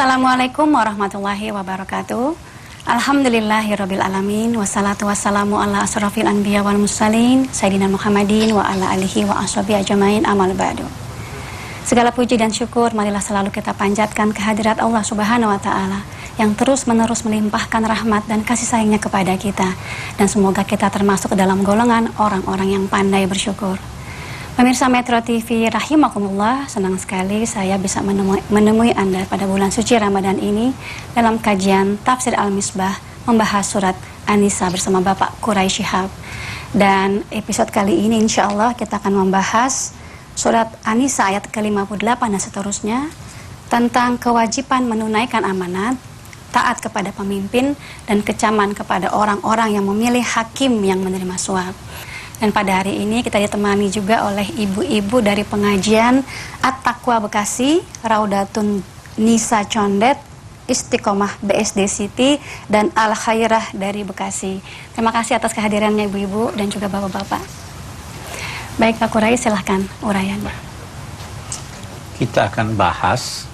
Assalamualaikum warahmatullahi wabarakatuh. Alhamdulillahirabbil alamin wassalatu wassalamu ala asrofil anbiya wal mursalin sayyidina Muhammadin wa ala alihi wa ashabihi ajmain amal ba'du. Segala puji dan syukur marilah selalu kita panjatkan kehadirat Allah Subhanahu wa taala yang terus-menerus melimpahkan rahmat dan kasih sayangnya kepada kita, dan semoga kita termasuk dalam golongan orang-orang yang pandai bersyukur. Pemirsa Metro TV rahimakumullah, senang sekali saya bisa menemui Anda pada bulan suci Ramadan ini dalam kajian Tafsir Al-Misbah membahas surat An-Nisa bersama Bapak Quraisy Shihab. Dan episode kali ini insya Allah kita akan membahas surat An-Nisa ayat ke-58 dan seterusnya tentang kewajiban menunaikan amanat, taat kepada pemimpin, dan kecaman kepada orang-orang yang memilih hakim yang menerima suap. Dan pada hari ini kita ditemani juga oleh ibu-ibu dari pengajian At-Taqwa Bekasi, Raudatun Nisa Condet, Istiqomah BSD City, dan Al-Khairah dari Bekasi. Terima kasih atas kehadirannya ibu-ibu dan juga bapak-bapak. Baik Pak Kurai, silahkan uraiannya. Kita akan bahas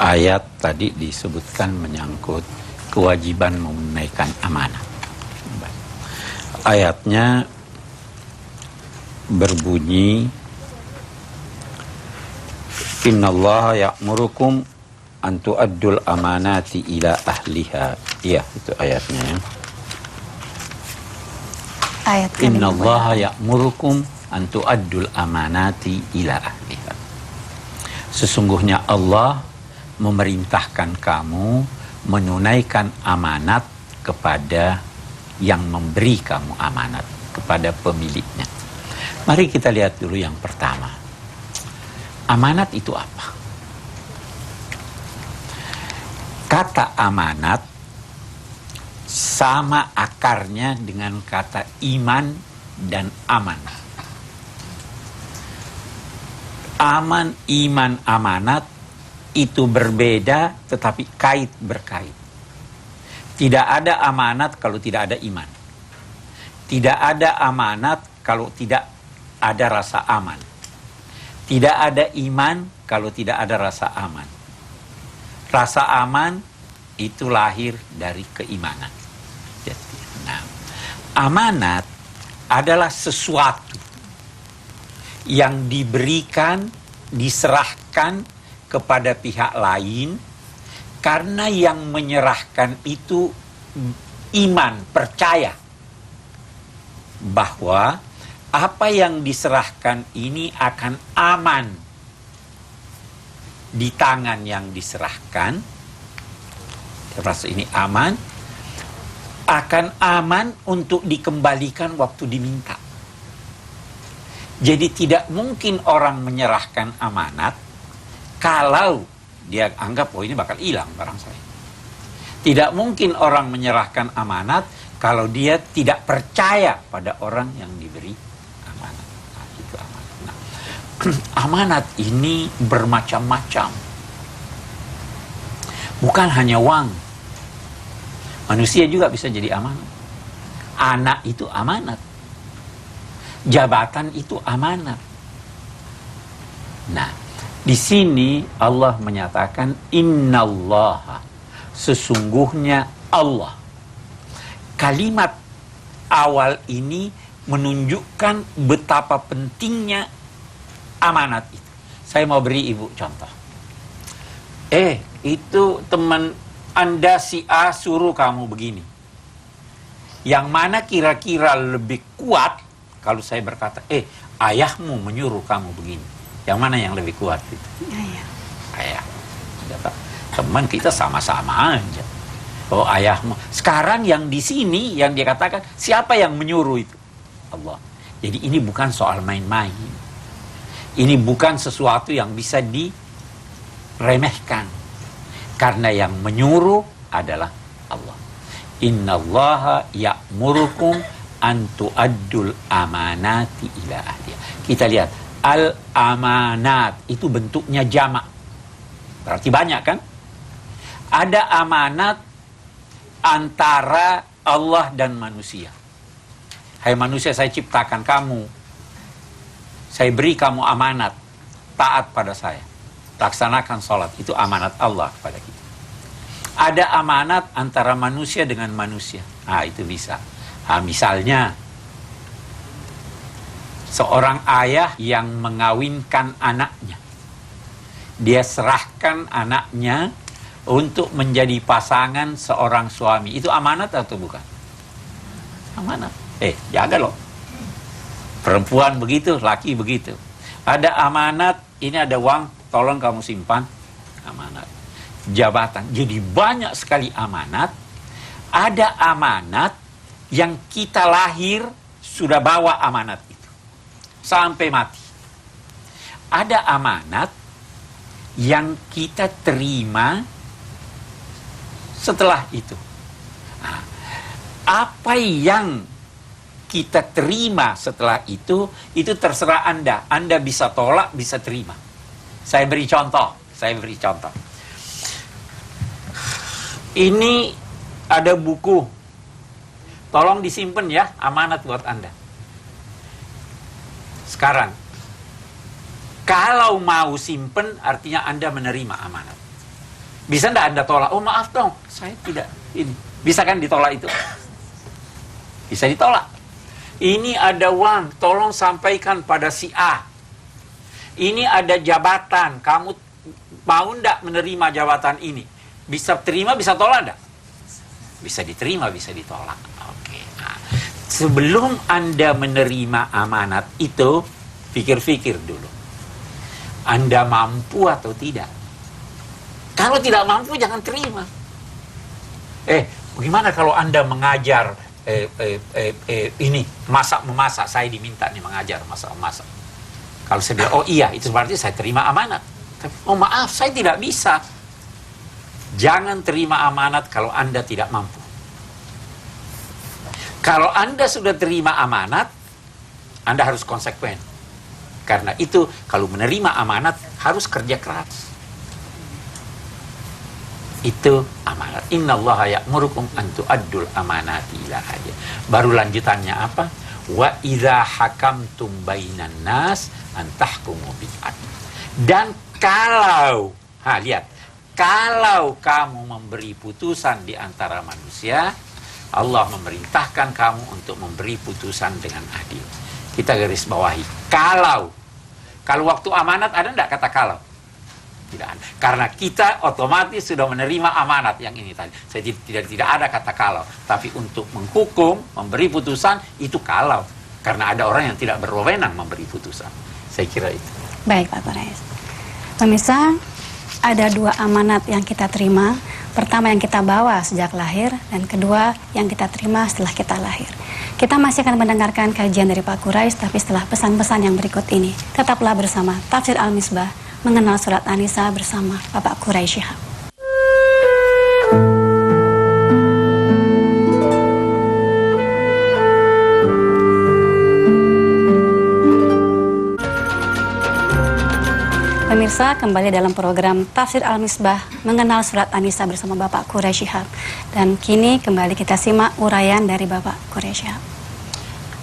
ayat tadi disebutkan menyangkut kewajiban menunaikan amanah. Ayatnya berbunyi, innallaha ya'murukum an tu'addul amanati ila ahliha. Iya, itu ayatnya ya. Ayat innallaha ya'murukum an tu'addul amanati ila ahliha. Sesungguhnya Allah memerintahkan kamu menunaikan amanat kepada yang memberi kamu amanat, kepada pemiliknya. Mari kita lihat dulu yang pertama. Amanat itu apa? Kata amanat sama akarnya dengan kata iman dan aman. Aman, iman, amanat itu berbeda tetapi kait berkait. Tidak ada amanat kalau tidak ada iman. Tidak ada amanat kalau tidak ada rasa aman. Tidak ada iman kalau tidak ada rasa aman. Rasa aman itu lahir dari keimanan. Jadi, amanat adalah sesuatu yang diberikan, diserahkan kepada pihak lain, karena yang menyerahkan itu iman, percaya bahwa apa yang diserahkan ini akan aman di tangan yang diserahkan. Termasuk ini aman, akan aman untuk dikembalikan waktu diminta. Jadi tidak mungkin orang menyerahkan amanat kalau dia anggap, oh ini bakal hilang barang saya. Tidak mungkin orang menyerahkan amanat kalau dia tidak percaya pada orang yang diberi amanat. Nah, itu amanat. Nah, amanat ini bermacam-macam. Bukan hanya uang. Manusia juga bisa jadi amanat. Anak itu amanat. Jabatan itu amanat. Nah, di sini Allah menyatakan innallaha, sesungguhnya Allah. Kalimat awal ini menunjukkan betapa pentingnya amanat itu. Saya mau beri ibu contoh. Itu teman Anda si A suruh kamu begini. Yang mana kira-kira lebih kuat kalau saya berkata, ayahmu menyuruh kamu begini. Yang mana yang lebih kuat itu? Ayah. Teman kita sama-sama aja. Oh, ayahmu. Sekarang yang di sini yang dia katakan, siapa yang menyuruh itu? Allah. Jadi ini bukan soal main-main. Ini bukan sesuatu yang bisa diremehkan. Karena yang menyuruh adalah Allah. Innallaha ya'murukum an tu'addul amanati ila ahliha. Kita lihat, al-amanat itu bentuknya jamak. Berarti banyak kan? Ada amanat antara Allah dan manusia. Hai manusia, saya ciptakan kamu. Saya beri kamu amanat. Taat pada saya. laksanakan sholat. Itu amanat Allah kepada kita. Ada amanat antara manusia dengan manusia. Nah, itu bisa. Nah, misalnya, seorang ayah yang mengawinkan anaknya. Dia serahkan anaknya untuk menjadi pasangan seorang suami. Itu amanat atau bukan? Amanat. Jaga loh. Perempuan begitu, laki begitu. Ada amanat, ini ada uang, tolong kamu simpan. Amanat. Jabatan. Jadi banyak sekali amanat. Ada amanat yang kita lahir sudah bawa amanat itu. Sampai mati. Ada amanat yang kita terima setelah itu. Nah, apa yang kita terima setelah itu terserah Anda. Anda bisa tolak, bisa terima. Saya beri contoh. Ini ada buku. Tolong disimpan ya, amanat buat Anda. Sekarang, kalau mau simpen, artinya Anda menerima amanat. Bisa enggak Anda tolak? Oh maaf dong, saya tidak ini. Bisa kan ditolak itu? Bisa ditolak. Ini ada uang, tolong sampaikan pada si A. Ini ada jabatan, kamu mau enggak menerima jabatan ini? Bisa terima, bisa tolak enggak? Bisa diterima, bisa ditolak. Oke. Nah, sebelum Anda menerima amanat itu, pikir-pikir dulu. Anda mampu atau tidak? Kalau tidak mampu, jangan terima. Bagaimana kalau Anda mengajar ini, memasak? Saya diminta nih mengajar masak-masak. Kalau saya bilang, oh iya, itu berarti saya terima amanat. Oh maaf, saya tidak bisa. Jangan terima amanat kalau Anda tidak mampu. Kalau Anda sudah terima amanat, Anda harus konsekuen. Karena itu, kalau menerima amanat, harus kerja keras. Itu amanat. Innallaha ya'murukum an tu'addul amanati ila ahliha. Baru lanjutannya apa? Wa idza hakamtum bainan nas an tahkumu bil adl. Dan kalau, lihat, kalau kamu memberi putusan di antara manusia, Allah memerintahkan kamu untuk memberi putusan dengan adil. Kita garis bawahi. Kalau waktu amanat ada enggak kata kalau? Tidak ada. Karena kita otomatis sudah menerima amanat yang ini tadi. Saya tidak ada kata kalau. Tapi untuk menghukum, memberi putusan, itu kalau. Karena ada orang yang tidak berwenang memberi putusan. Saya kira itu. Baik Pak Kores. Pemirsa, ada dua amanat yang kita terima. Pertama yang kita bawa sejak lahir, dan kedua yang kita terima setelah kita lahir. Kita masih akan mendengarkan kajian dari Pak Quraisy, tapi setelah pesan-pesan yang berikut ini. Tetaplah bersama Tafsir Al-Misbah, mengenal surat An-Nisa bersama Bapak Quraisy Shihab. Pemirsa, kembali dalam program Tafsir Al-Misbah, mengenal surat An-Nisa bersama Bapak Quraisy Shihab. Dan kini kembali kita simak uraian dari Bapak Quraisy Shihab.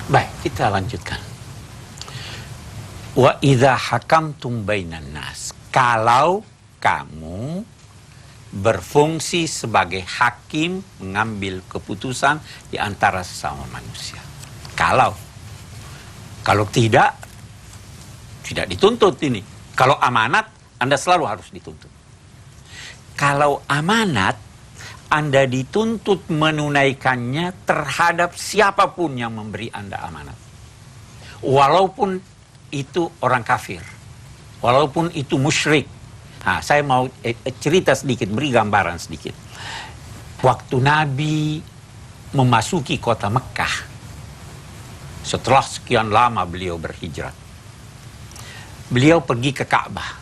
Baik, kita lanjutkan. Wa idza hakamtum bainan nas. Kalau kamu berfungsi sebagai hakim, mengambil keputusan di antara sesama manusia. Kalau tidak dituntut ini. Kalau amanat, Anda selalu harus dituntut. Kalau amanat, Anda dituntut menunaikannya terhadap siapapun yang memberi Anda amanat. Walaupun itu orang kafir. Walaupun itu musyrik. Nah, saya mau cerita sedikit, beri gambaran sedikit. Waktu Nabi memasuki kota Mekah, setelah sekian lama beliau berhijrah, beliau pergi ke Ka'bah.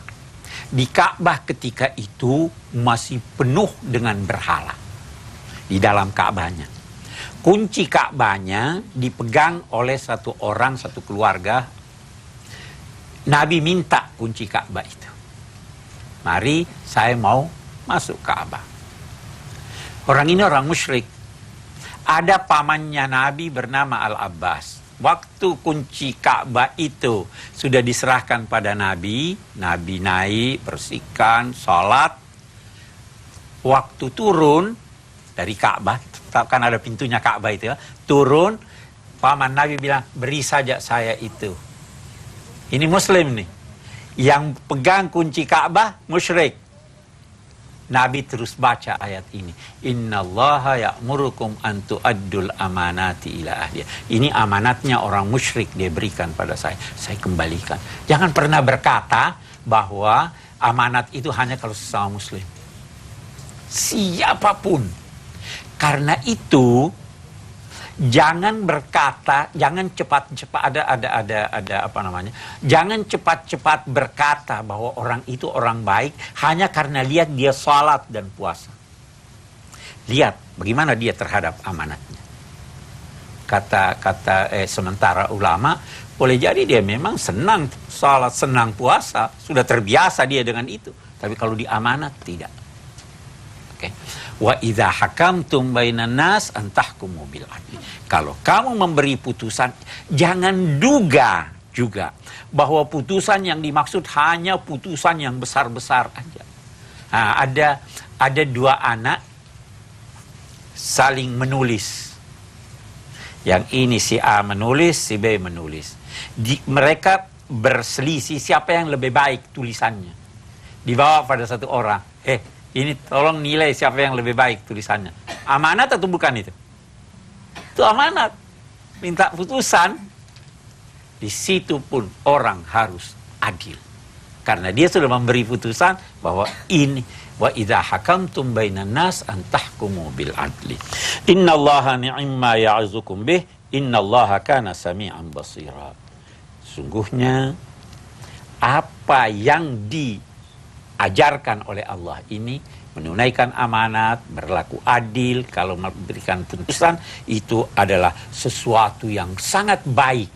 Di Ka'bah ketika itu masih penuh dengan berhala. Di dalam Ka'bahnya. Kunci Ka'bahnya dipegang oleh satu orang, satu keluarga. Nabi minta kunci Ka'bah itu. Mari, saya mau masuk Ka'bah. Orang ini orang musyrik. Ada pamannya Nabi bernama Al-Abbas. waktu kunci Ka'bah itu sudah diserahkan pada Nabi, Nabi naik, bersihkan, sholat. Waktu turun dari Ka'bah, kan ada pintunya Ka'bah itu ya, turun, paman Nabi bilang, beri saja saya itu. Ini Muslim nih, yang pegang kunci Ka'bah musyrik. Nabi terus baca ayat ini. Innallaha ya'murukum an tu'addul amanati ila ahliha. Ini amanatnya orang musyrik dia berikan pada saya kembalikan. Jangan pernah berkata bahwa amanat itu hanya kalau sesama muslim. Siapapun. Karena itu jangan berkata, jangan cepat-cepat jangan cepat-cepat berkata bahwa orang itu orang baik hanya karena lihat dia salat dan puasa. Lihat bagaimana dia terhadap amanatnya. Sementara ulama boleh jadi dia memang senang salat, senang puasa, sudah terbiasa dia dengan itu. Tapi kalau di amanat tidak. Oke. Wa idza hakamtum bainan nas an tahkumu bil adli. Kalau kamu memberi putusan, jangan duga juga bahwa putusan yang dimaksud hanya putusan yang besar-besar aja. Nah, ada dua anak saling menulis. Yang ini si A menulis, si B menulis. Mereka berselisih siapa yang lebih baik tulisannya. Dibawa pada satu orang. Ini tolong nilai siapa yang lebih baik tulisannya. Amanat atau bukan itu? Itu amanat. Minta putusan. Di situ pun orang harus adil. Karena dia sudah memberi putusan bahwa ini. Wa idza hakamtum bainan nas an tahkumu bil adli. Innallaha ni'ma ya'zukum bih. Innallaha kana sami'an basira. Sungguhnya apa yang diajarkan oleh Allah ini, menunaikan amanat, berlaku adil, kalau memberikan putusan, itu adalah sesuatu yang sangat baik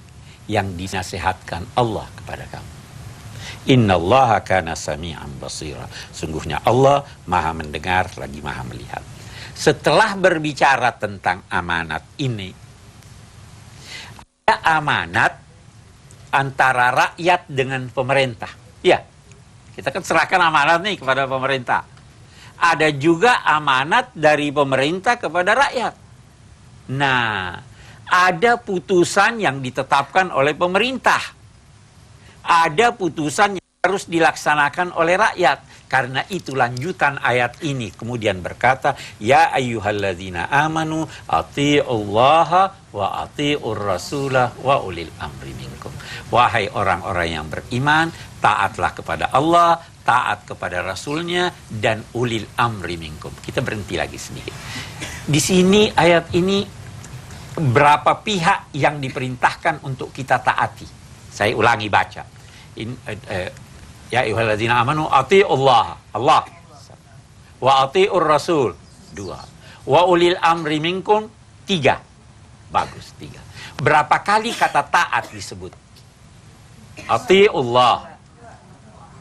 yang dinasihatkan Allah kepada kamu. Innallaha kana sami'an basira. Sungguhnya Allah maha mendengar lagi maha melihat. Setelah berbicara tentang amanat ini, ada amanat antara rakyat dengan pemerintah. Ya. Kita kan serahkan amanat nih kepada pemerintah. Ada juga amanat dari pemerintah kepada rakyat. Nah, ada putusan yang ditetapkan oleh pemerintah. Ada putusan yang harus dilaksanakan oleh rakyat. Karena itu lanjutan ayat ini kemudian berkata, ya ayyuhalladzina amanu ati'ullaha wa ati'ur rasulah wa ulil amri minkum. Wahai orang-orang yang beriman, taatlah kepada Allah, taat kepada Rasulnya, dan ulil amri minkum. Kita berhenti lagi sedikit. Di sini ayat ini berapa pihak yang diperintahkan untuk kita taati. Saya ulangi baca. Ya ayyuhalladzina amanu ati'ullah, Allah. Wa ati'ur rasul, 2. Wa ulil amri minkum, 3. Bagus, 3. Berapa kali kata taat disebut? Ati'ullah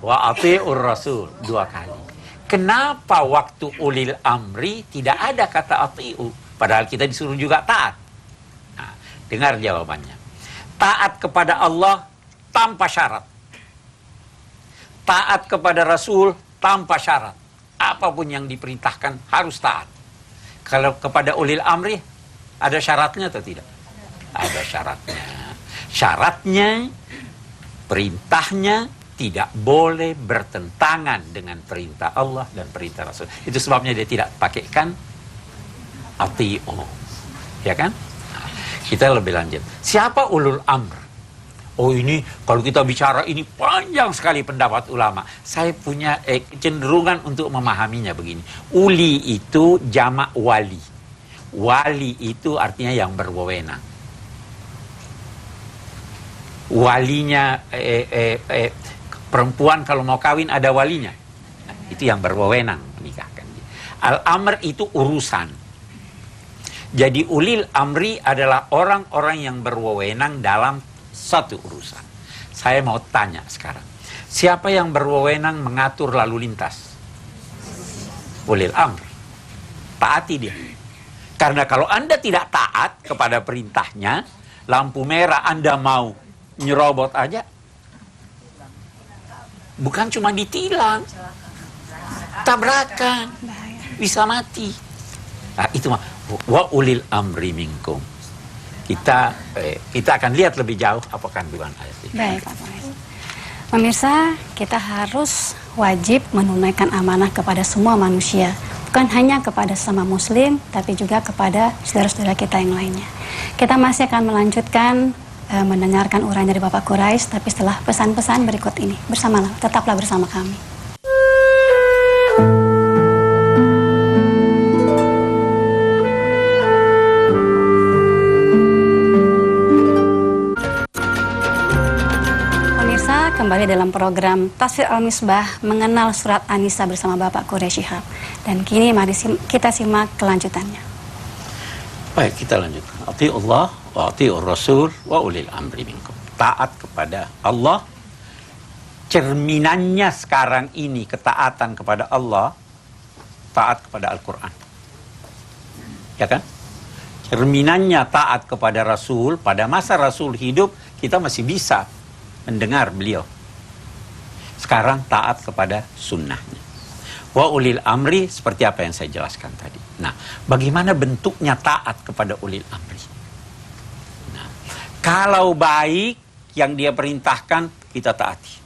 wa ati'ur rasul, 2 kali. Kenapa waktu ulil amri tidak ada kata ati'u? Padahal kita disuruh juga taat. Nah, dengar jawabannya. Taat kepada Allah tanpa syarat. Taat kepada Rasul tanpa syarat. Apapun yang diperintahkan harus taat. Kalau kepada ulil amri, ada syaratnya atau tidak? Ada syaratnya. Syaratnya, perintahnya tidak boleh bertentangan dengan perintah Allah dan perintah Rasul. Itu sebabnya dia tidak pakaikan ati'u. Ya kan? Nah, kita lebih lanjut. Siapa ulul amr? Oh ini, kalau kita bicara ini panjang sekali pendapat ulama. Saya punya kecenderungan untuk memahaminya begini. Uli itu jamak wali. Wali itu artinya yang berwenang. Walinya, perempuan kalau mau kawin ada walinya. Nah, itu yang berwenang menikahkan. Al-amr itu urusan. Jadi ulil amri adalah orang-orang yang berwenang dalam satu urusan. Saya mau tanya sekarang. Siapa yang berwenang mengatur lalu lintas? Ulil amr. Taati dia. Karena kalau Anda tidak taat kepada perintahnya, lampu merah Anda mau nyerobot aja, bukan cuma ditilang, tabrakan, bisa mati. Nah, itu mah wa ulil amri minkum. Kita akan lihat lebih jauh apa kandungan ayat ini. Baik, Pak Polres. Pemirsa, kita harus wajib menunaikan amanah kepada semua manusia, bukan hanya kepada sesama muslim, tapi juga kepada saudara-saudara kita yang lainnya. Kita masih akan melanjutkan mendengarkan uraian dari Bapak Quraisy, tapi setelah pesan-pesan berikut ini. Tetaplah bersama kami. Pemirsa, kembali dalam program Tafsir Al-Misbah mengenal surat An-Nisa bersama Bapak Quraisy Shihab. Dan kini mari kita simak kelanjutannya. Baik, kita lanjutkan. Ati'ullah wa ati'ur rasul wa ulil amri minkum. Taat kepada Allah. Cerminannya sekarang ini ketaatan kepada Allah, taat kepada Al-Quran. Ya kan? Cerminannya taat kepada Rasul. Pada masa Rasul hidup, kita masih bisa mendengar beliau. Sekarang taat kepada sunnahnya. Wa ulil amri, seperti apa yang saya jelaskan tadi. Nah, bagaimana bentuknya taat kepada ulil amri? Nah, kalau baik yang dia perintahkan, kita taati.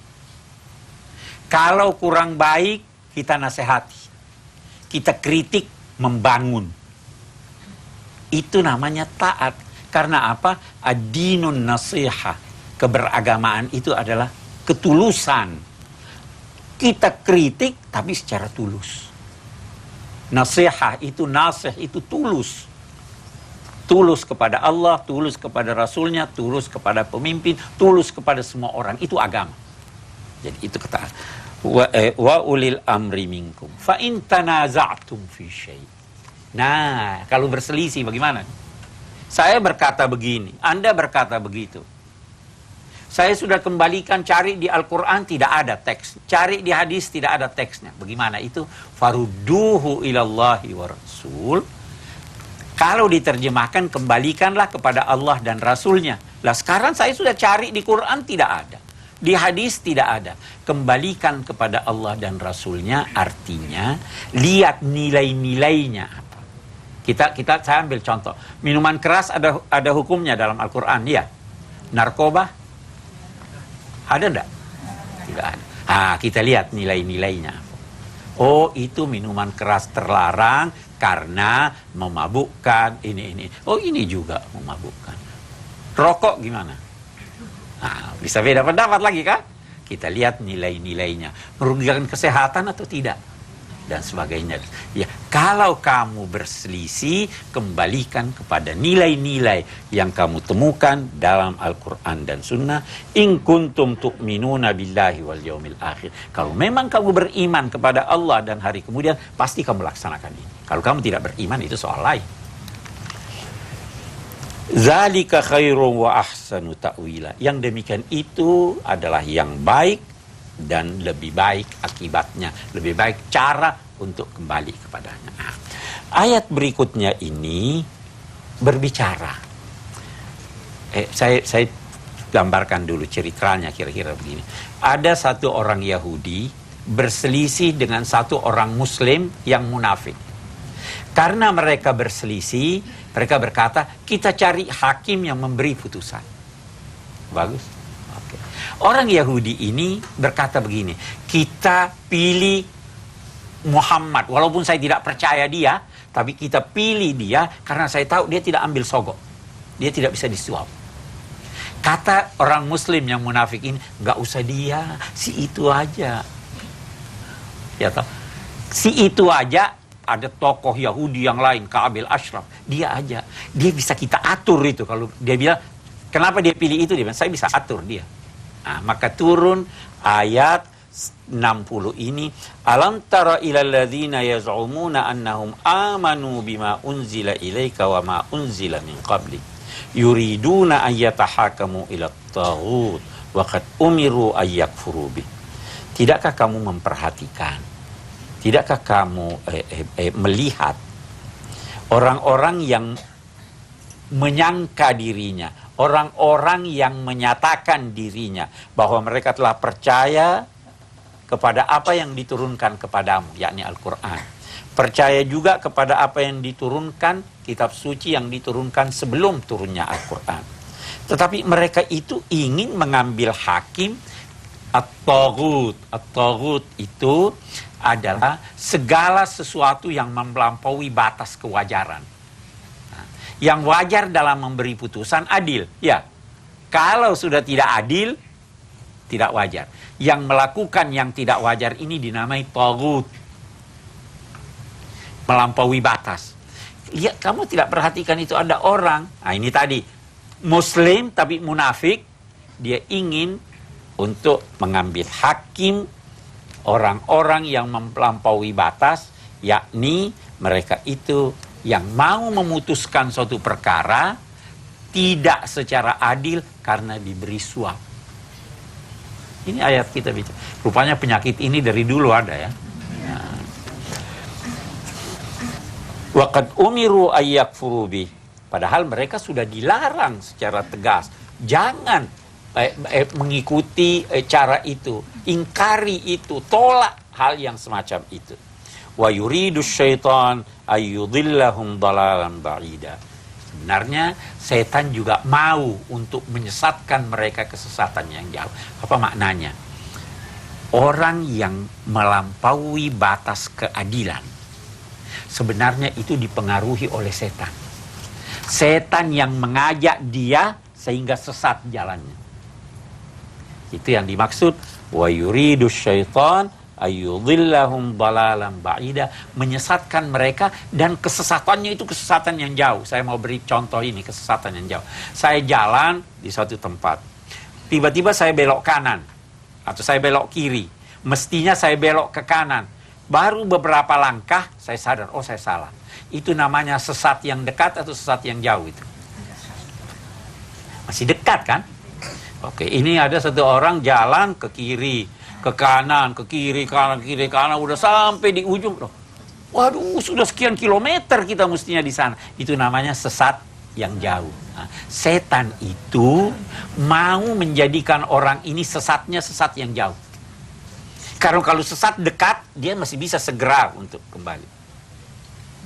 Kalau kurang baik, kita nasihati. Kita kritik, membangun. Itu namanya taat. Karena apa? Ad-dinun nasihah. Keberagamaan itu adalah ketulusan. Kita kritik, tapi secara tulus. Nasihah itu, nasih itu tulus. Tulus kepada Allah, tulus kepada Rasulnya, tulus kepada pemimpin, tulus kepada semua orang. Itu agama. Jadi itu kata wa ulil amri minkum fa in tanaza'tum fi syai'. Nah, kalau berselisih bagaimana? Saya berkata begini, Anda berkata begitu. Saya sudah kembalikan, cari di Al-Quran tidak ada teks, cari di hadis tidak ada teksnya. Bagaimana itu? Farudduhu ilallahi wa rasul. Kalau diterjemahkan, kembalikanlah kepada Allah dan Rasulnya. Lah sekarang saya sudah cari di Quran tidak ada. Di hadis tidak ada. Kembalikan kepada Allah dan Rasulnya, artinya lihat nilai-nilainya apa. Saya ambil contoh. Minuman keras ada hukumnya dalam Al-Quran, ya. Narkoba ada enggak? Tidak ada. Kita lihat nilai-nilainya. Oh, itu minuman keras terlarang karena memabukkan ini. Oh, ini juga memabukkan. Rokok gimana? Nah, bisa beda pendapat lagi kan? Kita lihat nilai-nilainya. Merugikan kesehatan atau tidak? Dan sebagainya. Ya, kalau kamu berselisih, kembalikan kepada nilai-nilai yang kamu temukan dalam Al-Quran dan Sunnah. In kuntum tu'minuna billahi wal yaumil akhir. Kalau memang kamu beriman kepada Allah dan hari kemudian, pasti kamu laksanakan ini. Kalau kamu tidak beriman, itu soal lain. Zalika khairun wa ahsanu ta'wila. Yang demikian itu adalah yang baik dan lebih baik akibatnya, lebih baik cara untuk kembali kepadanya. Nah, ayat berikutnya ini berbicara. Saya gambarkan dulu ceritanya kira-kira begini. Ada satu orang Yahudi berselisih dengan satu orang Muslim yang munafik. Karena mereka berselisih, mereka berkata, kita cari hakim yang memberi putusan. Bagus. Oke. Orang Yahudi ini berkata begini, kita pilih Muhammad, walaupun saya tidak percaya dia, tapi kita pilih dia karena saya tahu dia tidak ambil sogok. Dia tidak bisa disuap. Kata orang Muslim yang munafik ini, nggak usah dia, si itu aja. Ya toh? Si itu aja. Ada tokoh Yahudi yang lain, Ka'ab al-Ashraf. Dia aja. Dia bisa kita atur itu. Kalau dia bilang, kenapa dia pilih itu? Dia bilang, saya bisa atur dia. Nah, maka turun ayat 60 ini. Alam tara ilal ladzina yaz'umuna annahum amanu bima unzila ilaika wa ma unzila min qabli. Yuriduna ayyatahakamu ila taghut. Wa qad umiru ayyakfuru bih. Tidakkah kamu memperhatikan? Tidakkah kamu melihat orang-orang yang menyangka dirinya, orang-orang yang menyatakan dirinya bahwa mereka telah percaya kepada apa yang diturunkan kepadamu, yakni Al-Quran. Percaya juga kepada apa yang diturunkan, kitab suci yang diturunkan sebelum turunnya Al-Quran. Tetapi mereka itu ingin mengambil hakim at-taghut. At-taghut itu adalah segala sesuatu yang melampaui batas kewajaran. Nah, yang wajar dalam memberi putusan adil. Ya, kalau sudah tidak adil, tidak wajar. Yang melakukan yang tidak wajar ini dinamai taghut. Melampaui batas. Lihat, kamu tidak perhatikan itu ada orang. Nah, ini tadi. Muslim tapi munafik. Dia ingin untuk mengambil hakim orang-orang yang melampaui batas. Yakni mereka itu yang mau memutuskan suatu perkara tidak secara adil karena diberi suap. Ini ayat kita bicara. Rupanya penyakit ini dari dulu ada ya. Waqad umiru ayyakfuru bih. Padahal mereka sudah dilarang secara tegas. Jangan mengikuti cara itu. Ingkari itu. Tolak hal yang semacam itu. Wa yuridu syaitan ayyudhillahum dhalalan ba'ida. Sebenarnya setan juga mau untuk menyesatkan mereka kesesatan yang jauh. Apa maknanya? Orang yang melampaui batas keadilan sebenarnya itu dipengaruhi oleh setan. Setan yang mengajak dia sehingga sesat jalannya. Itu yang dimaksud wa yuridu syaitan ayyudhillahum dhalalan ba'ida, menyesatkan mereka, dan kesesatannya itu kesesatan yang jauh. Saya mau beri contoh ini, kesesatan yang jauh. Saya jalan di suatu tempat. Tiba-tiba saya belok kanan atau saya belok kiri. Mestinya saya belok ke kanan. Baru beberapa langkah saya sadar, oh saya salah. Itu namanya sesat yang dekat atau sesat yang jauh itu? Masih dekat kan? Oke, ini ada satu orang jalan ke kiri, ke kanan, ke kiri, kanan, kiri, kanan, udah sampai di ujung. Waduh, sudah sekian kilometer kita mestinya di sana. Itu namanya sesat yang jauh. Nah, setan itu mau menjadikan orang ini sesatnya sesat yang jauh. Karena kalau sesat dekat, dia masih bisa segera untuk kembali.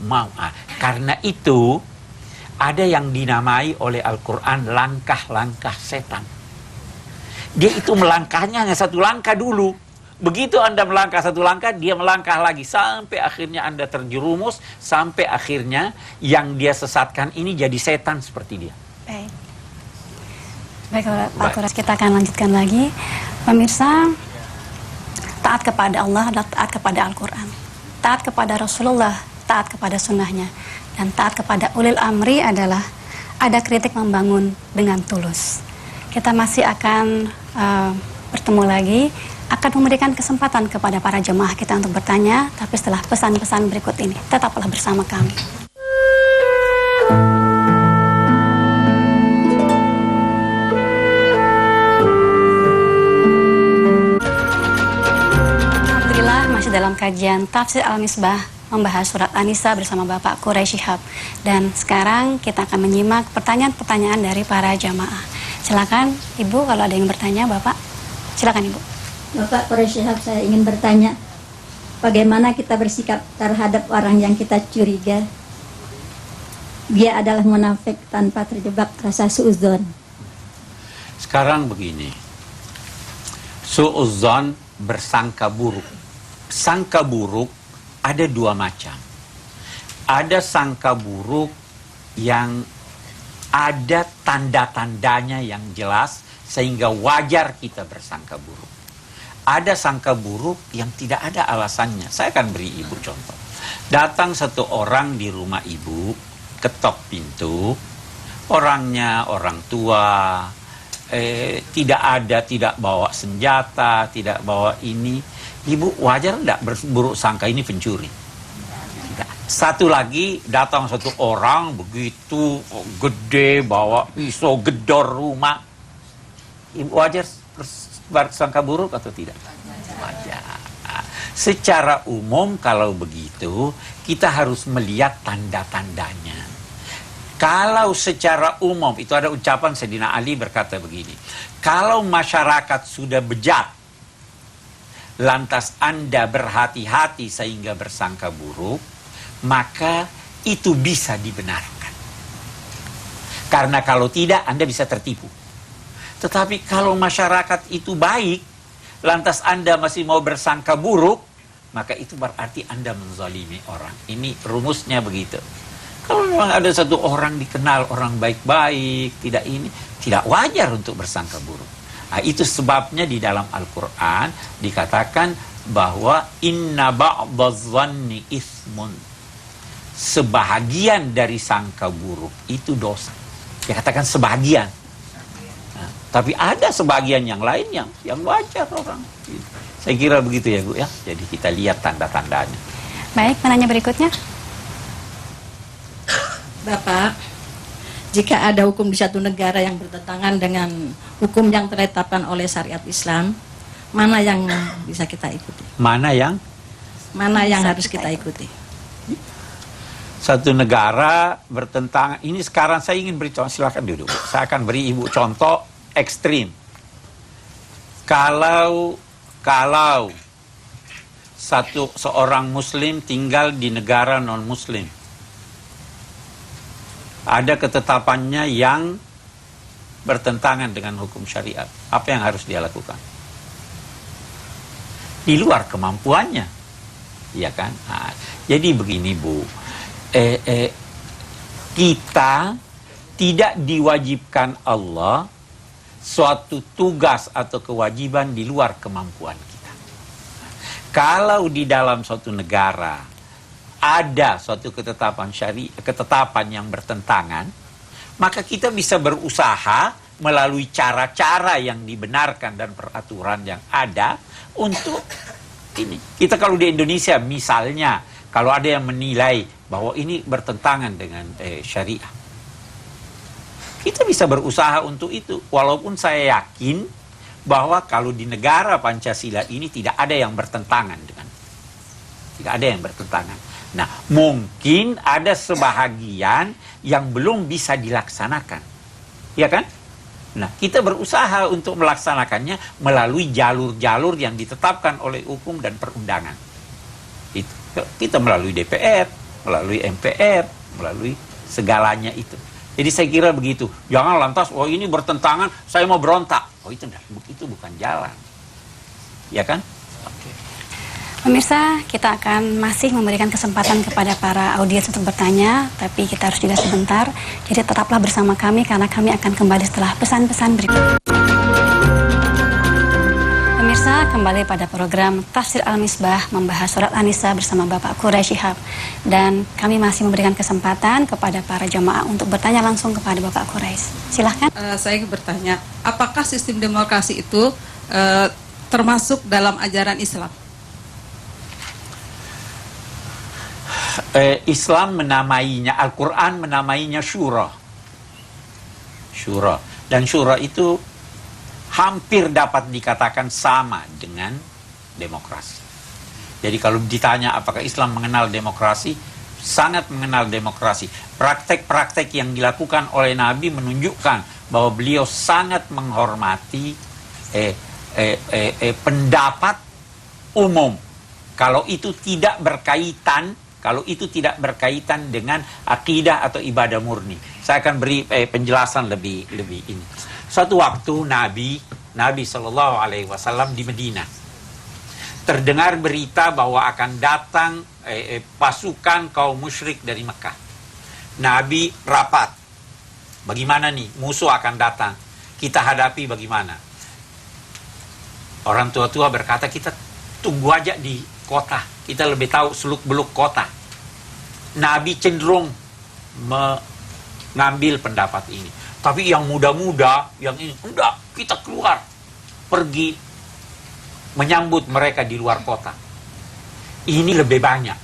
Mau. Karena itu, ada yang dinamai oleh Al-Quran langkah-langkah setan. Dia itu melangkahnya hanya satu langkah dulu. Begitu Anda melangkah satu langkah, dia melangkah lagi. Sampai akhirnya Anda terjerumus. Sampai akhirnya yang dia sesatkan ini jadi setan seperti dia. Baik. Baik, Pak Kuras, kita akan lanjutkan lagi. Pemirsa, taat kepada Allah adalah taat kepada Al-Quran. Taat kepada Rasulullah, taat kepada sunnahnya. Dan taat kepada ulil amri adalah ada kritik membangun dengan tulus. Kita masih akan bertemu lagi, akan memberikan kesempatan kepada para jemaah kita untuk bertanya, tapi setelah pesan-pesan berikut ini. Tetaplah bersama kami. Alhamdulillah, masih dalam kajian Tafsir Al-Misbah, membahas surat An-Nisa bersama Bapak Quraish Shihab. Dan sekarang kita akan menyimak pertanyaan-pertanyaan dari para jamaah. Silakan Ibu, kalau ada yang bertanya, Bapak. Silakan Ibu. Bapak Quraish Shihab, saya ingin bertanya, bagaimana kita bersikap terhadap orang yang kita curiga dia adalah munafik tanpa terjebak rasa suudzon? Sekarang begini, suudzon bersangka buruk. Sangka buruk ada dua macam. Ada sangka buruk yang ada tanda-tandanya yang jelas sehingga wajar kita bersangka buruk. Ada sangka buruk yang tidak ada alasannya. Saya akan beri Ibu contoh. Datang satu orang di rumah Ibu, ketok pintu, orangnya orang tua, tidak bawa senjata, tidak bawa ini. Ibu wajar tidak berburuk sangka ini pencuri? Satu lagi, datang satu orang begitu gede, bawa pisau, gedor rumah. Ibu wajar bersangka buruk atau tidak? Wajar. Secara umum kalau begitu, kita harus melihat tanda-tandanya. Kalau secara umum, itu ada ucapan Sayyidina Ali berkata begini, kalau masyarakat sudah bejat, lantas Anda berhati-hati sehingga bersangka buruk, maka itu bisa dibenarkan. Karena kalau tidak, Anda bisa tertipu. Tetapi kalau masyarakat itu baik, lantas Anda masih mau bersangka buruk, maka itu berarti Anda menzalimi orang. Ini rumusnya begitu. Kalau memang ada satu orang dikenal orang baik-baik, tidak wajar untuk bersangka buruk. Nah, itu sebabnya di dalam Al-Quran dikatakan bahwa inna ba'dadh-dhanni itsmun. Sebahagian dari sangka buruk itu dosa. Dikatakan sebahagian. Nah, tapi ada sebagian yang lain yang wajar orang. Saya kira begitu ya Bu ya. Jadi kita lihat tanda-tandanya. Baik, penanya berikutnya. Bapak, jika ada hukum di satu negara yang bertentangan dengan hukum yang ditetapkan oleh syariat Islam, mana yang bisa kita ikuti? Mana yang Harus kita ikuti? Satu negara bertentangan. Ini sekarang saya ingin beri contoh. Silakan duduk. Saya akan beri Ibu contoh ekstrim. Kalau seorang Muslim tinggal di negara non Muslim, ada ketetapannya yang bertentangan dengan hukum syariat, apa yang harus dia lakukan? Di luar kemampuannya, ya kan? Nah, jadi begini Bu, kita tidak diwajibkan Allah suatu tugas atau kewajiban di luar kemampuan kita. Kalau di dalam suatu negara ada suatu ketetapan yang bertentangan, maka kita bisa berusaha melalui cara-cara yang dibenarkan dan peraturan yang ada untuk ini. Kita kalau di Indonesia misalnya, kalau ada yang menilai bahwa ini bertentangan dengan syariah, kita bisa berusaha untuk itu. Walaupun saya yakin bahwa kalau di negara Pancasila ini tidak ada yang bertentangan dengan, tidak ada yang bertentangan. Nah, mungkin ada sebahagian yang belum bisa dilaksanakan. Ya kan? Nah, kita berusaha untuk melaksanakannya melalui jalur-jalur yang ditetapkan oleh hukum dan perundangan. Itu. Kita melalui DPR, melalui MPR, melalui segalanya itu. Jadi saya kira begitu. Jangan lantas, oh ini bertentangan, saya mau berontak. Oh itu bukan jalan. Ya kan? Oke. Pemirsa, kita akan masih memberikan kesempatan kepada para audiens untuk bertanya, tapi kita harus jeda sebentar. Jadi tetaplah bersama kami karena kami akan kembali setelah pesan-pesan berikut. Pemirsa, kembali pada program Tafsir Al-Misbah membahas surat An-Nisa bersama Bapak Quraisy Shihab. Dan kami masih memberikan kesempatan kepada para jemaah untuk bertanya langsung kepada Bapak Quraisy. Silahkan. Saya bertanya, apakah sistem demokrasi itu termasuk dalam ajaran Islam? Islam menamainya, Al-Quran menamainya syura. Syura. Dan syura itu hampir dapat dikatakan sama dengan demokrasi. Jadi kalau ditanya apakah Islam mengenal demokrasi, sangat mengenal demokrasi. Praktek-praktek yang dilakukan oleh Nabi menunjukkan bahwa beliau sangat menghormati pendapat umum. Kalau itu tidak berkaitan dengan akidah atau ibadah murni. Saya akan beri penjelasan lebih ini. Suatu waktu Nabi SAW di Medina terdengar berita bahwa akan datang pasukan kaum musyrik dari Mekah. Nabi rapat. Bagaimana nih? Musuh akan datang. Kita hadapi bagaimana? Orang tua-tua berkata, kita tunggu aja di kota. Kita lebih tahu seluk-beluk kota. Nabi cenderung mengambil pendapat ini. Tapi yang muda-muda, yang ini, enggak, kita keluar. Pergi menyambut mereka di luar kota. Ini lebih banyak.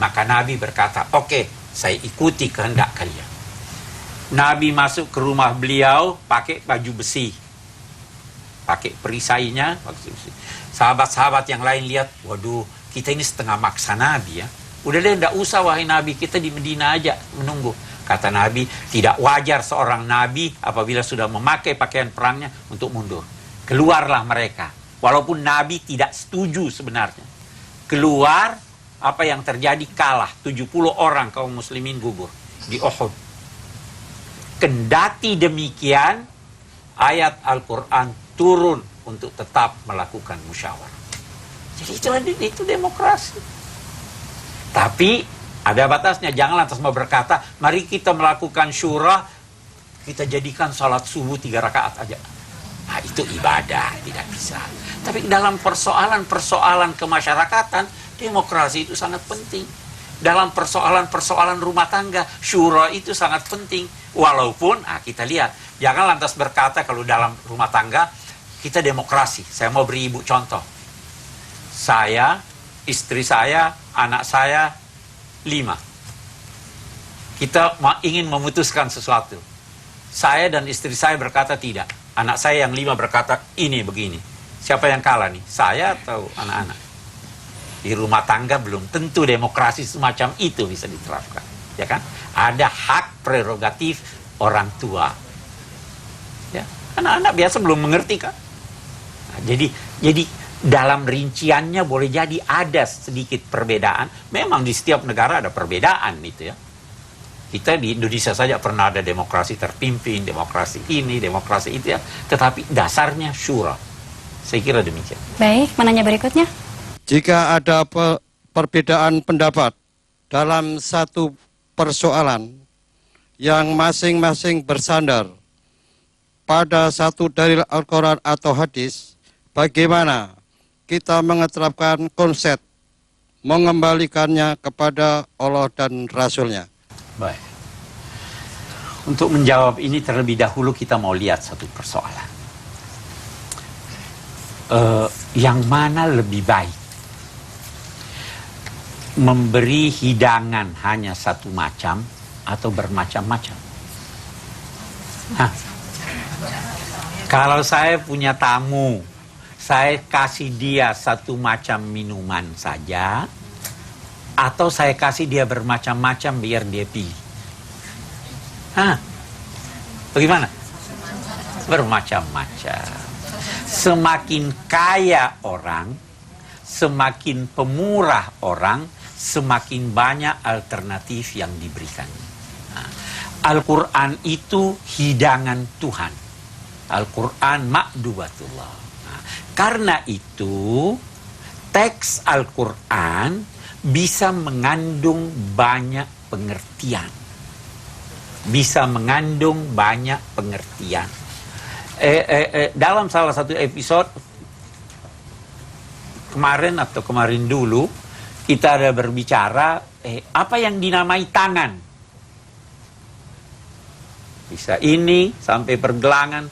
Maka Nabi berkata, oke, saya ikuti kehendak kalian. Nabi masuk ke rumah beliau pakai baju besi. Pakai perisainya. Sahabat-sahabat yang lain lihat, waduh, kita ini setengah maksa Nabi ya. Udah deh, enggak usah wahai Nabi, kita di Medina aja menunggu. Kata Nabi, tidak wajar seorang Nabi apabila sudah memakai pakaian perangnya untuk mundur. Keluarlah mereka. Walaupun Nabi tidak setuju sebenarnya. Keluar, apa yang terjadi? Kalah. 70 orang kaum muslimin gugur di Uhud. Kendati demikian, ayat Al-Quran turun untuk tetap melakukan musyawarah. Jadi itu demokrasi. Tapi ada batasnya. Jangan lantas mau berkata, mari kita melakukan syura, kita jadikan salat subuh 3 rakaat aja. Nah, itu ibadah, tidak bisa. Tapi dalam persoalan-persoalan kemasyarakatan, demokrasi itu sangat penting. Dalam persoalan-persoalan rumah tangga, syura itu sangat penting. Walaupun, kita lihat, jangan lantas berkata kalau dalam rumah tangga, kita demokrasi. Saya mau beri ibu contoh. Saya, istri saya, anak saya, 5. Kita ingin memutuskan sesuatu. Saya dan istri saya berkata tidak. Anak saya yang 5 berkata ini begini. Siapa yang kalah nih? Saya atau anak-anak? Di rumah tangga belum tentu demokrasi semacam itu bisa diterapkan. Ya kan? Ada hak prerogatif orang tua. Ya, anak-anak biasa belum mengerti kan? Nah, jadi dalam rinciannya boleh jadi ada sedikit perbedaan. Memang di setiap negara ada perbedaan itu ya. Kita di Indonesia saja pernah ada demokrasi terpimpin, demokrasi ini, demokrasi itu ya. Tetapi dasarnya syura. Saya kira demikian. Baik, menanya berikutnya. Jika ada perbedaan pendapat dalam satu persoalan yang masing-masing bersandar pada satu dalil Al-Quran atau hadis, bagaimana kita mengeterapkan konsep mengembalikannya kepada Allah dan Rasul-Nya? Baik. Untuk menjawab ini terlebih dahulu kita mau lihat satu persoalan. Yang mana lebih baik? Memberi hidangan hanya satu macam atau bermacam-macam? Kalau saya punya tamu, saya kasih dia satu macam minuman saja, atau saya kasih dia bermacam-macam biar dia pilih? Bagaimana? Bermacam-macam. Semakin kaya orang, semakin pemurah orang, semakin banyak alternatif yang diberikan. Al-Quran itu hidangan Tuhan. Al-Quran ma'dubatullah. Karena itu, teks Al-Quran bisa mengandung banyak pengertian. Bisa mengandung banyak pengertian. Dalam salah satu episode kemarin dulu, kita ada berbicara apa yang dinamai tangan. Bisa ini, sampai pergelangan,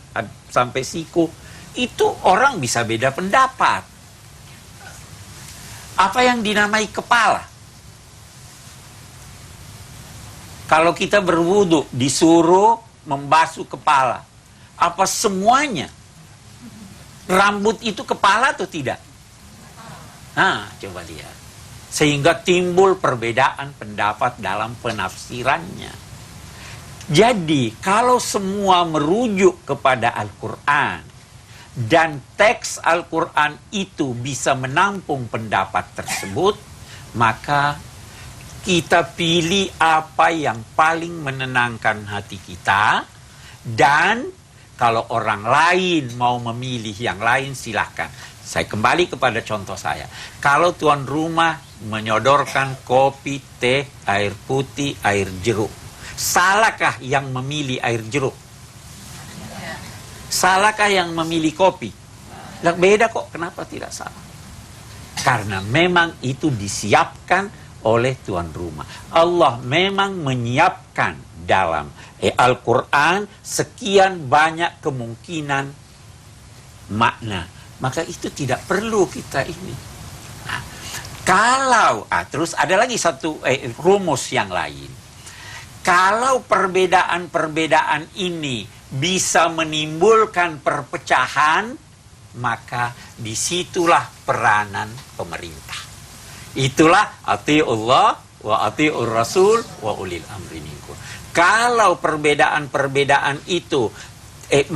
sampai siku. Itu orang bisa beda pendapat. Apa yang dinamai kepala? Kalau kita berwudu disuruh membasuh kepala, apa semuanya? Rambut itu kepala atau tidak? Coba lihat. Sehingga timbul perbedaan pendapat dalam penafsirannya. Jadi, kalau semua merujuk kepada Al-Quran dan teks Al-Quran itu bisa menampung pendapat tersebut, maka kita pilih apa yang paling menenangkan hati kita, dan kalau orang lain mau memilih yang lain, silahkan. Saya kembali kepada contoh saya. Kalau tuan rumah menyodorkan kopi, teh, air putih, air jeruk, salahkah yang memilih air jeruk? Salahkah yang memilih kopi? Beda kok, kenapa tidak salah? Karena memang itu disiapkan oleh tuan rumah. Allah memang menyiapkan dalam Al-Quran sekian banyak kemungkinan makna. Maka itu tidak perlu kita ini. Terus ada lagi satu rumus yang lain. Kalau perbedaan-perbedaan ini bisa menimbulkan perpecahan, maka disitulah peranan pemerintah. Itulah atiullah wa ati'ur rasul wa ulil amri minkum. Kalau perbedaan-perbedaan itu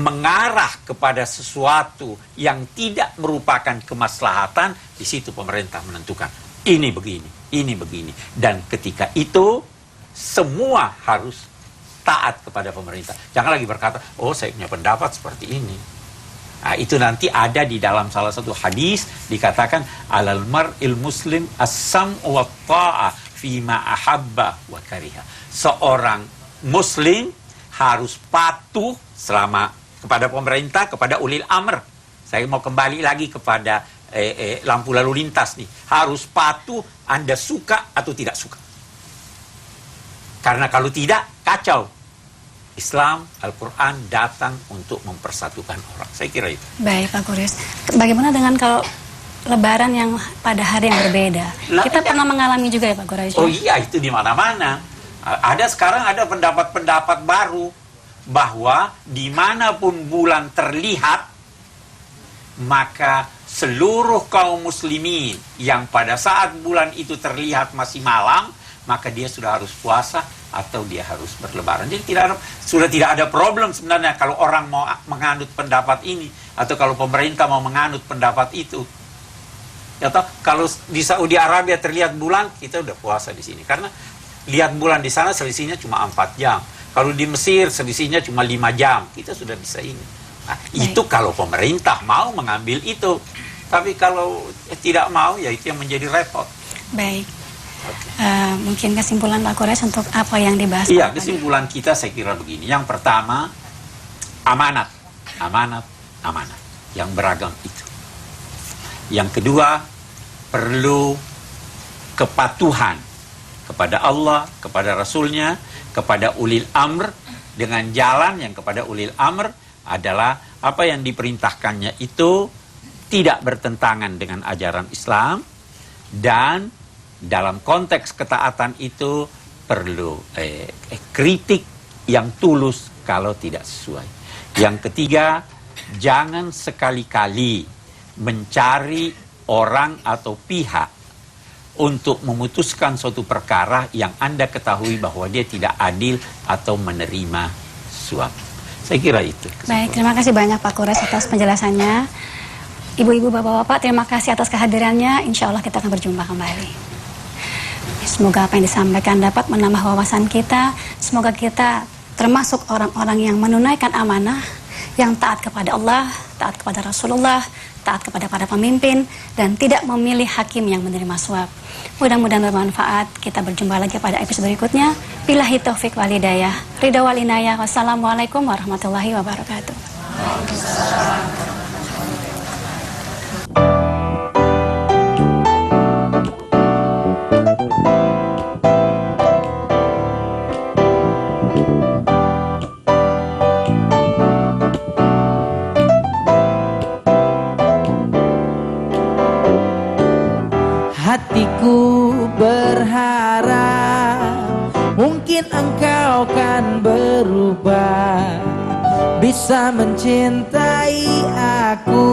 mengarah kepada sesuatu yang tidak merupakan kemaslahatan, di situ pemerintah menentukan ini begini, ini begini. Dan ketika itu semua harus taat kepada pemerintah. Jangan lagi berkata, oh saya punya pendapat seperti ini. Nah, itu nanti ada di dalam salah satu hadis dikatakan alal mar'il muslim as-sam wa ta'ah fima ahabba wa kariha. Seorang muslim harus patuh selama kepada pemerintah, kepada ulil amr. Saya mau kembali lagi kepada lampu lalu lintas nih. Harus patuh, Anda suka atau tidak suka. Karena kalau tidak, kacau. Islam, Al-Quran datang untuk mempersatukan orang. Saya kira itu. Baik Pak Kuris. Bagaimana dengan kalau Lebaran yang pada hari yang berbeda? Kita pernah mengalami juga ya Pak Kuris? Oh iya, itu di mana-mana. Sekarang ada pendapat-pendapat baru bahwa dimanapun bulan terlihat, maka seluruh kaum muslimin yang pada saat bulan itu terlihat masih malam, maka dia sudah harus puasa atau dia harus berlebaran. Jadi sudah tidak ada problem sebenarnya kalau orang mau menganut pendapat ini atau kalau pemerintah mau menganut pendapat itu. Ya toh, kalau di Saudi Arabia terlihat bulan, kita udah puasa di sini karena lihat bulan di sana selisihnya cuma 4 jam. Kalau di Mesir selisihnya cuma 5 jam. Kita sudah bisa ini. Nah, itu kalau pemerintah mau mengambil itu. Tapi kalau tidak mau, ya itu yang menjadi repot. Baik. Mungkin kesimpulan Pak Kurais untuk apa yang dibahas. Iya, kesimpulan kita saya kira begini. Yang pertama, amanat. Amanat, amanat. Yang beragam itu. Yang kedua, perlu kepatuhan kepada Allah, kepada Rasulnya, kepada ulil amr. Dengan jalan yang kepada ulil amr adalah apa yang diperintahkannya itu tidak bertentangan dengan ajaran Islam, dan dalam konteks ketaatan itu perlu kritik yang tulus kalau tidak sesuai. Yang ketiga, jangan sekali-kali mencari orang atau pihak untuk memutuskan suatu perkara yang Anda ketahui bahwa dia tidak adil atau menerima suap. Saya kira itu. Baik, terima kasih banyak Pak Kurais atas penjelasannya. Ibu-ibu, bapak-bapak, terima kasih atas kehadirannya. Insya Allah kita akan berjumpa kembali. Semoga apa yang disampaikan dapat menambah wawasan kita. Semoga kita termasuk orang-orang yang menunaikan amanah, yang taat kepada Allah, taat kepada Rasulullah, taat kepada para pemimpin, dan tidak memilih hakim yang menerima suap. Mudah-mudahan bermanfaat. Kita berjumpa lagi pada episode berikutnya. Billahi taufik wal hidayah. Ridha wal inayah. Wassalamualaikum warahmatullahi wabarakatuh. Hatiku berharap mungkin engkau kan berubah, bisa mencintai aku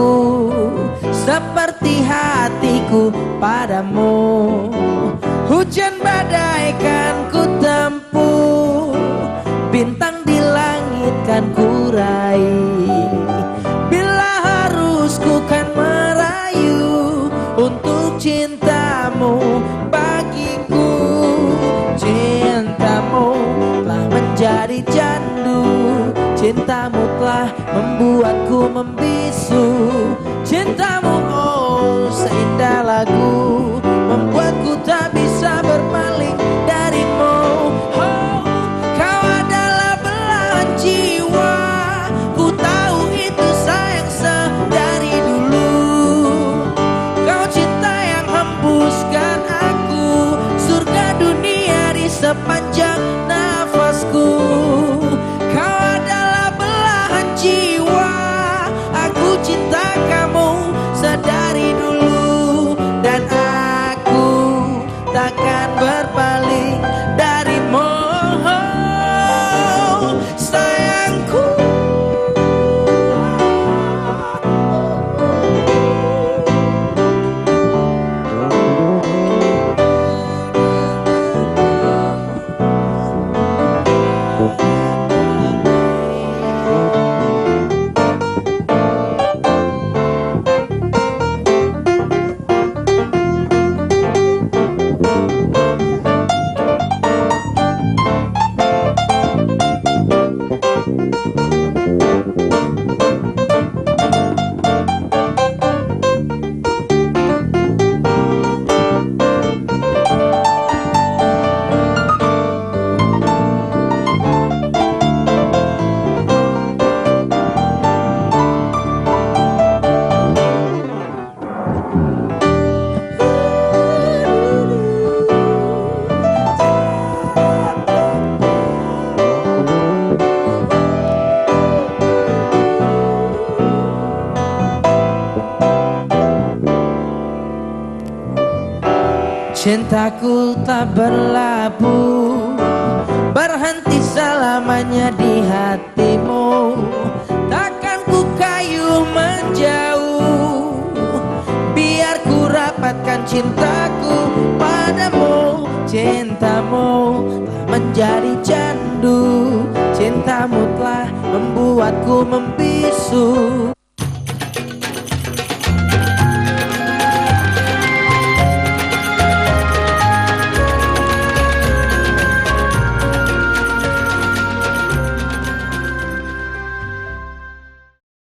seperti hatiku padamu. Hujan badai kan ku tempuh, bintang di langit kan ku raih. Bila harus ku kan merayu untuk cintamu bagiku. Cintamu telah menjadi candu, cintamu telah membuatku membisu. Cintamu oh seindah lagu, membuatku tak bisa berpaling darimu. Oh, kau adalah belahan jiwa, ku tahu itu sayang sedari dulu. Kau cinta yang hembuskan aku, surga dunia di sepanjang nafasku. Kau adalah belahan jiwa, aku cinta kamu sedari dulu, dan aku takkan berpaling darimu, sayangku. cintaku tak berlabuh, berhenti selamanya di hatimu. Takkan ku kayu menjauh, biar ku rapatkan cintaku padamu. Cintamu telah menjadi candu, cintamu telah membuatku membisu.